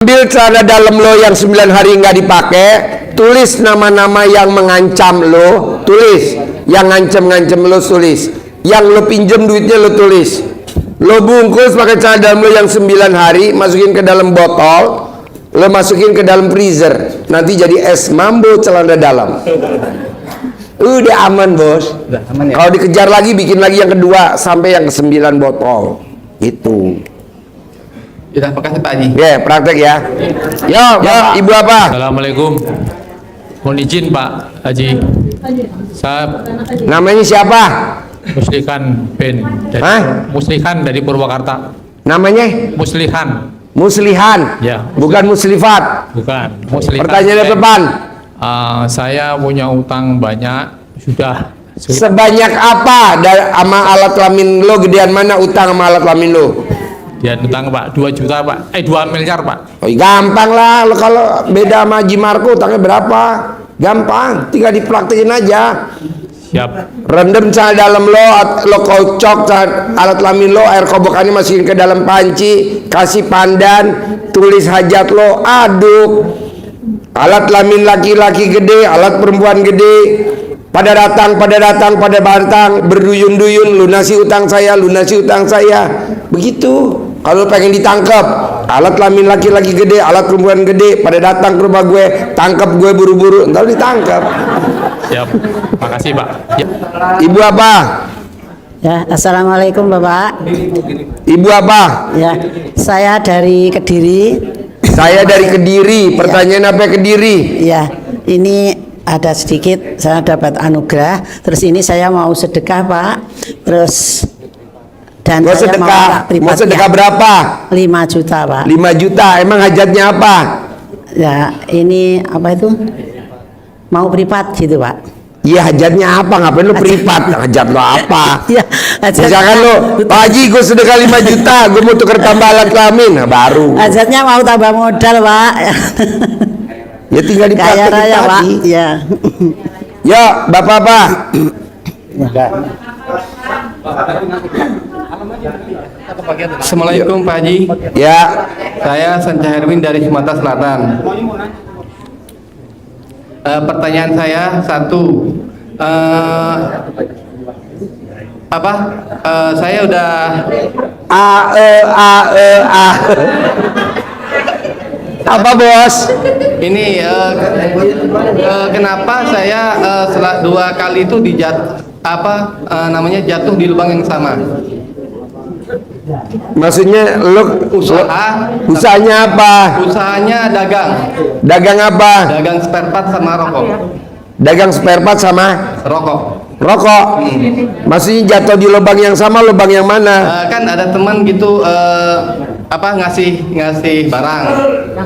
Ambil celana dalam lo yang 9 hari nggak dipakai, tulis nama-nama yang mengancam lo, tulis. Yang ngancem-ngancem lo tulis. Yang lo pinjem duitnya lo tulis. Lo bungkus pakai celana dalam lo yang 9 hari, masukin ke dalam botol, lo masukin ke dalam freezer. Nanti jadi es mambo celana dalam. Udah aman, bos. Udah aman ya? Kalau dikejar lagi, bikin lagi yang kedua sampai yang ke-9 botol. Itu. Sudah, makasih Pak Haji. Ya, praktek ya. Yo, Pak, Ibu apa? Assalamualaikum. Mohon izin Pak Haji. Saya Namanya siapa? Muslihan bin dari, Hah? Muslihan dari Purwakarta. Namanya? Muslihan. Muslihan. Ya. Bukan Muslifat. Bukan. Muslihan. Pertanyaan depan. Saya punya utang banyak. Sudah. Sebanyak apa sama alat kelamin lo? Gedean mana utang sama alat kelamin lo? Dia utang Pak 2 juta Pak. 2 miliar Pak. Oh, gampang lah. Lo kalau beda sama Haji Marco utangnya berapa? Gampang. Tinggal dipraktekin aja. Siap. Rendam celana dalam lo kocok alat kelamin lo, air kobokannya masukin ke dalam panci, kasih pandan, tulis hajat lo, aduk. Alat kelamin laki-laki gede, alat perempuan gede. Pada datang, pada bantang, berduyun-duyun, lunasi utang saya, begitu. Kalau pengen ditangkap, alat kelamin laki-laki gede, alat perempuan gede, pada datang ke rumah gue, tangkap gue buru-buru, ntar ditangkap. Siap. Makasih Pak. Ya. Ibu apa? Ya, assalamualaikum Bapak. Ibu apa? Ya, saya dari Kediri. Saya dari Kediri. Pertanyaan apa Kediri? Ya, ini ada sedikit saya dapat anugerah. Terus ini saya mau sedekah Pak. Terus dan Mau saya sedekah? Mau sedekah berapa? 5 juta Pak. 5 juta. Emang hajatnya apa? Ya, ini apa itu? Mau privat gitu Pak. Iya, hajatnya apa? Ngapain lu privat? Hajat lo apa? Ya, Misalkan lo, Pak Haji gue sedekah 5 juta, gue mau tuker tambah alat kelamin. Nah, baru. hajatnya mau tambah modal Pak. Ya tinggal Kaya dipraktekin raya Pak. tadi. Ya. Ya, Bapak apa? Assalamualaikum Pak Haji. Ya, Saya Sanca Herwin dari Sumatera Selatan. Pertanyaan saya satu, saya udah apa bos? ini kenapa saya setelah 2 kali itu jatuh di lubang yang sama? Maksudnya usahanya apa? Usahanya dagang. Dagang apa? Dagang spare part sama rokok. Dagang spare part sama Rokok. rokok. Maksudnya jatuh di lubang yang sama, lubang yang mana? Kan ada teman gitu ngasih barang.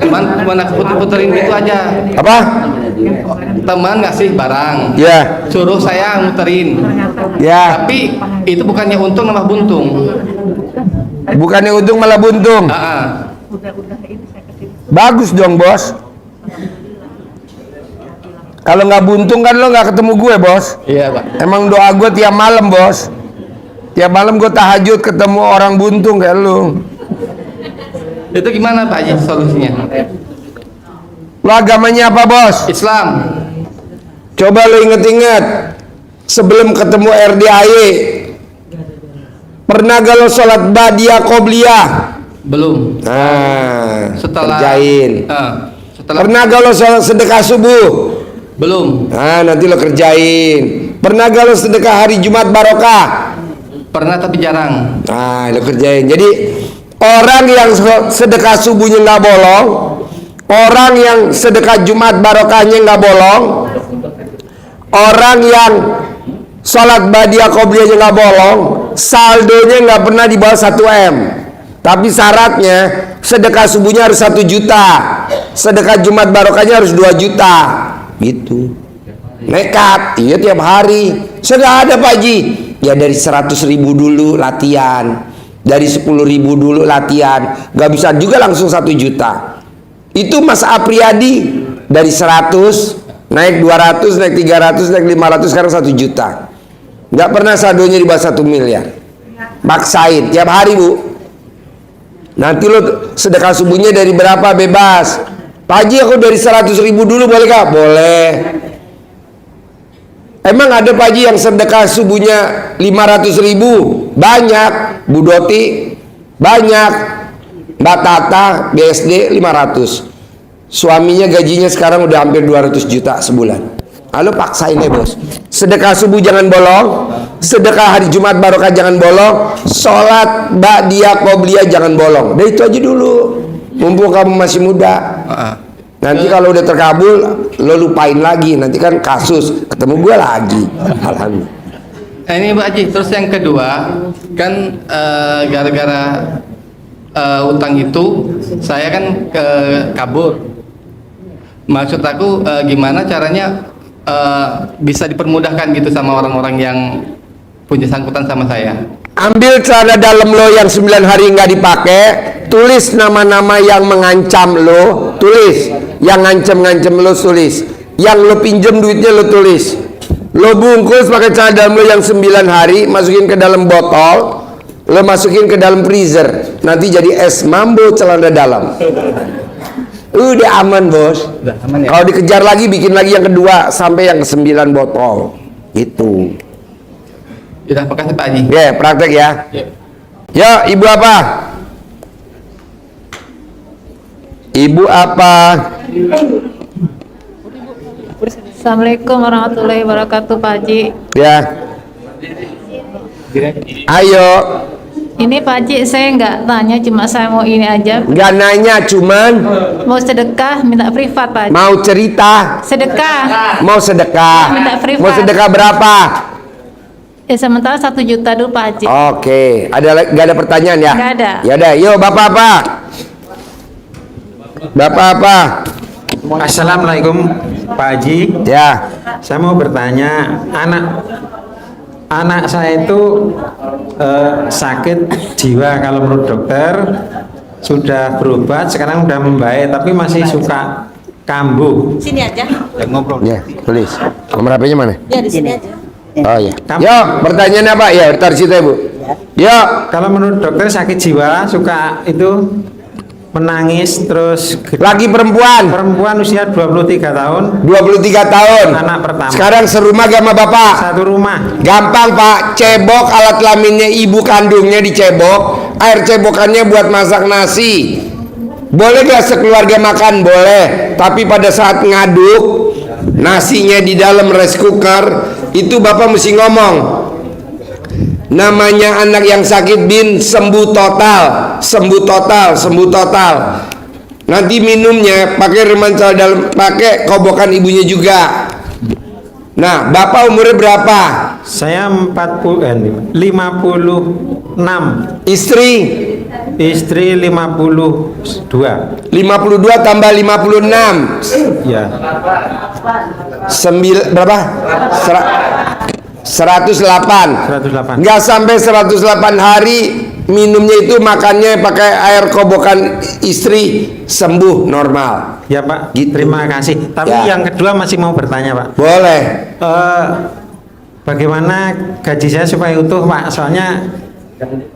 Cuman aku puter-puterin gitu aja. Apa? Teman ngasih barang. Ya, Suruh saya muterin. ya. Tapi itu bukannya untung malah buntung. Bukannya untung malah buntung. Bagus dong bos. Kalau nggak buntung kan lo nggak ketemu gue bos. Iya Pak. Emang doa gue tiap malam bos. Tiap malam gue tahajud ketemu orang buntung kayak lu. Itu gimana Pak Haji solusinya? Lo agamanya apa bos? Islam. Coba lo inget-inget sebelum ketemu RDAY, pernah gak lo sholat ba'diyah qobliyah? Belum. Nah, Setelah kerjain. setelah Pernah gak lo sholat sedekah subuh? belum. Nah, nanti lo kerjain. Pernah gak lo sedekah hari Jumat barokah? Pernah tapi jarang. Nah, lo kerjain. Jadi orang yang sedekah subuhnya nggak bolong, orang yang sedekah Jumat barokahnya nggak bolong, orang yang sholat ba'diyah qobliyahnya nggak bolong, saldonya nggak pernah di bawah 1 M. Tapi syaratnya sedekah subuhnya harus 1 juta, sedekah Jumat barokahnya harus 2 juta. Gitu. Nekat, iya tiap hari. Sudah ada Pak Haji. Ya dari 100.000 dulu latihan, dari 10.000 dulu latihan. Gak bisa juga langsung 1 juta. Itu Mas Apriyadi dari 100 naik 200, naik 300, naik 500, sekarang 1 juta. Gak pernah saldonya di bawah 1 miliar. Maksain tiap hari Bu. Nanti lo sedekah subuhnya dari berapa bebas. Pak Haji, aku dari 100.000 dulu boleh kah? Boleh. Emang ada Pak Haji yang sedekah subuhnya 500.000? Banyak. Bu Doti banyak. Mbak Tata BSD 500. Suaminya gajinya sekarang udah hampir 200 juta sebulan. Lalu paksain deh bos. Sedekah subuh jangan bolong, sedekah hari Jumat barokah jangan bolong, sholat ba'diyah qobliyah jangan bolong. Udah itu aja dulu, mumpung kamu masih muda. Nanti kalau udah terkabul, lo lupain lagi. Nanti kan kasus, ketemu gue lagi. Alhamdulillah. Nah, ini Pak Haji, terus yang kedua kan gara-gara utang itu saya kan kabur. Maksud aku gimana caranya bisa dipermudahkan gitu sama orang-orang yang punya sangkutan sama saya. Ambil celana dalam lo yang 9 hari nggak dipakai, tulis nama-nama yang mengancam lo, tulis. Yang ngancem-ngancem lo tulis. Yang lo pinjem duitnya lo tulis. Lo bungkus pakai celana dalam lo yang 9 hari, masukin ke dalam botol, lo masukin ke dalam freezer. Nanti jadi es mambo celana dalam. Udah aman bos. Udah aman ya? Kalau dikejar lagi bikin lagi yang kedua sampai yang ke-9 botol. Itu. Udah, makasih Pak Haji. Ya, praktek ya. Ya, ibu apa? Ibu apa? Assalamualaikum warahmatullahi wabarakatuh Pak Haji. Ya. Ayo. Ini Pak Haji, saya nggak tanya, cuma saya mau ini aja. Nggak nanya, cuman Mau sedekah, minta privat Pak Haji. mau cerita. Sedekah. Mau sedekah. Minta privat. Mau sedekah berapa? Sementara 1 juta dulu Pak Haji. Oke. Nggak ada pertanyaan ya? Nggak ada. Ya udah, yuk bapak apa? Bapak apa? Assalamualaikum Pak Haji. Ya. Saya mau bertanya, anak saya itu sakit jiwa. Kalau menurut dokter sudah berobat, sekarang udah membaik, tapi masih suka kambuh. Sini aja. Ya, tulis. Nomor HP-nya mana? Ya di sini aja. Oh ya. Yo, pertanyaannya apa? Ya, taruh situ ya, Bu. Yo. Kalau menurut dokter sakit jiwa, suka itu menangis, terus Laki perempuan. perempuan usia 23 tahun, 23 tahun. anak pertama. Sekarang serumah gak sama bapak? Satu rumah. Gampang pak, cebok alat kelaminnya ibu kandungnya dicebok, air cebokannya buat masak nasi. Boleh gak sekeluarga makan? Boleh. Tapi pada saat ngaduk nasinya di dalam rice cooker, itu bapak mesti ngomong, namanya anak yang sakit bin sembuh total, sembuh total, sembuh total. Nanti minumnya pakai remancal dalam, pakai kobokan ibunya juga. Nah, bapak umurnya berapa? Saya 56. Istri Istri 52. 52 tambah 56. Ya. Berapa? 108. 108. Nggak sampai 108 hari minumnya itu, makannya pakai air kobokan istri, sembuh normal. Ya Pak, Gitu. terima kasih. Tapi Ya. yang kedua masih mau bertanya Pak. Boleh. Bagaimana gaji saya supaya utuh Pak? Soalnya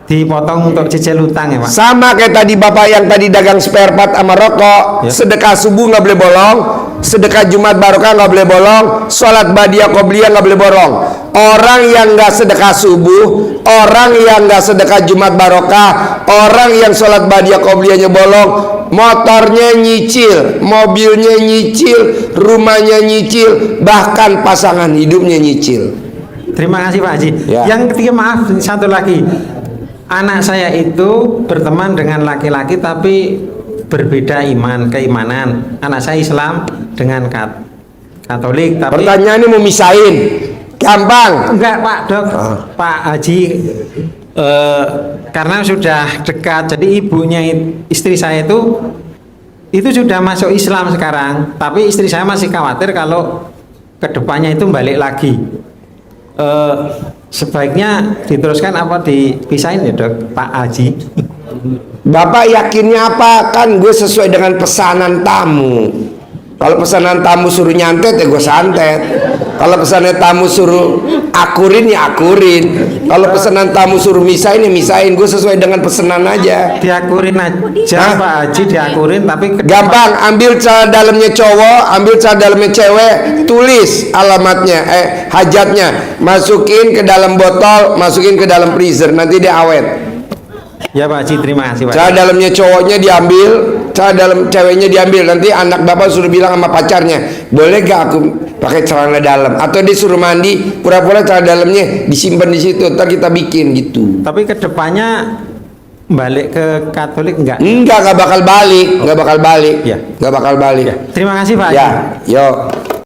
dipotong untuk cicil utang ya Pak. Sama kayak tadi bapak yang tadi dagang spare part sama rokok. Ya. Sedekah subuh nggak boleh bolong, sedekah Jumat barokah nggak boleh bolong, sholat ba'diyah qobliyah nggak boleh bolong. Orang yang nggak sedekah subuh, orang yang nggak sedekah Jumat barokah, orang yang sholat ba'diyah qobliyahnya bolong, motornya nyicil, mobilnya nyicil, rumahnya nyicil, bahkan pasangan hidupnya nyicil. Terima kasih Pak Haji. Ya. Yang ketiga, maaf, satu lagi. Anak saya itu berteman dengan laki-laki tapi berbeda keimanan. Anak saya Islam dengan Katolik, tapi Pertanyaannya mau misahin, gampang. enggak Pak Dok, Pak Haji, karena sudah dekat, jadi ibunya istri saya itu sudah masuk Islam sekarang, tapi istri saya masih khawatir kalau kedepannya itu balik lagi. Sebaiknya diteruskan apa dipisahin ya Dok, Pak Haji? Bapak yakinnya apa? Kan gue sesuai dengan pesanan tamu. Kalau pesanan tamu suruh nyantet ya gue santet. Kalau pesanan tamu suruh akurin ya akurin. Kalau pesanan tamu suruh misain ya misain. Gue sesuai dengan pesanan aja. Diakurin aja Hah? Pak Haji, diakurin tapi Gampang, ambil celana dalamnya cowok, ambil celana dalamnya cewek, tulis alamatnya, hajatnya, masukin ke dalam botol, masukin ke dalam freezer, nanti dia awet. Ya Pak Haji, terima kasih Pak. Celana dalamnya cowoknya diambil, celana dalam ceweknya diambil. Nanti anak bapak suruh bilang sama pacarnya, boleh gak aku pakai celana dalam? Atau dia suruh mandi, pura-pura celana dalamnya disimpan di situ, ntar kita bikin gitu. Tapi kedepannya balik ke Katolik enggak? Enggak bakal balik, enggak bakal balik, Ya. enggak bakal balik. Terima kasih Pak Haji. Ya, yo.